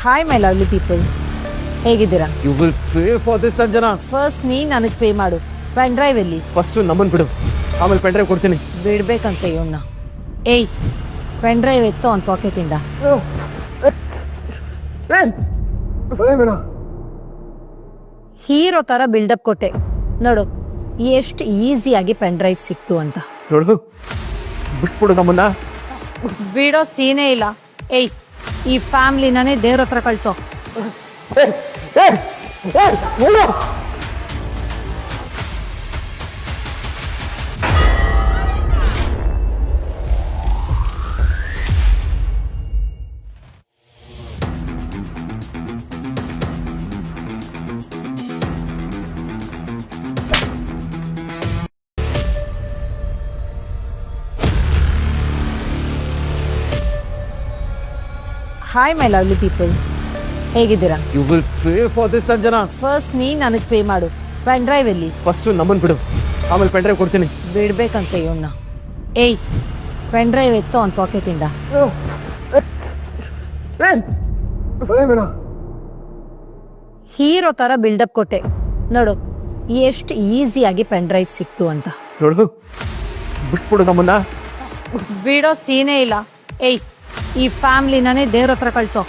Hi my lovely people, ಹೇಗಿದ್ದೀರಾ? You will pay for this Sanjana. First ನೀನು ನನಗೆ pay ಮಾಡು. ಪೆನ್ ಡ್ರೈವ್ ಎಲ್ಲಿ? ಫಸ್ಟ್ ನಮ್ಮನ್ನು ಬಿಡು, ಆಮೇಲೆ ಪೆನ್ ಡ್ರೈವ್ ಕೊಡ್ತೀನಿ. ಬಿಡ್ಬೇಕಂತ ಇವನ್ನ. ಏಯ್, ಪೆನ್ ಡ್ರೈವ್ ಎತ್ತು ಅವ್ನ ಪಾಕೆಟಿಂದ. ಹೀರೋ ಥರ ಬಿಲ್ಡಪ್ ಕೊಟ್ಟೆ ನೋಡು, ಎಷ್ಟು ಈಸಿಯಾಗಿ ಪೆನ್ ಡ್ರೈವ್ ಸಿಕ್ತು ಅಂತ. ನೋಡು, ಬಿಟ್ಬಿಡು ನಮ್ಮನ್ನ. ಬಿಡೋ ಸೀನೇ ಇಲ್ಲ. ಏಯ್, ಈ ಫ್ಯಾಮ್ಲಿನೇ ದೇವ್ರ ಹತ್ರ ಕಳ್ಸೋ. ಹಾಯ್ ಮೈ ಲವ್ಲಿ ಪೀಪಲ್, ಹೇಗಿದ್ದೀರಾ? You will pay for this Sanjana. First ನೀನು ನನಗೆ ಪೇ ಮಾಡು. ಪೆನ್ ಡ್ರೈವ್ ಎಲ್ಲಿ? ಫಸ್ಟ್ ನಮ್ಮನ್ನು ಬಿಡು, ಆಮೇಲೆ ಪೆನ್ ಡ್ರೈವ್ ಕೊಡ್ತೀನಿ. ಬಿಡ್ಬೇಕಂತ ಇವನ್ನ. ಏಯ್, ಪೆನ್ ಡ್ರೈವ್ ಎತ್ತು ಅವ್ನ ಪಾಕೆಟಿಂದ. ಹೀರೋ ಥರ ಬಿಲ್ಡಪ್ ಕೊಟ್ಟೆ ನೋಡು, ಎಷ್ಟು ಈಸಿಯಾಗಿ ಪೆನ್ ಡ್ರೈವ್ ಸಿಕ್ತು ಅಂತ. ನೋಡು, ಬಿಟ್ಬಿಡು ನಮ್ಮನ್ನ. ಬಿಡೋ ಸೀನೇ ಇಲ್ಲ. ಏಯ್, ಈ ಫ್ಯಾಮ್ಲಿನೇ ದೇವ್ರ ಹತ್ರ ಕಳ್ಸೋ.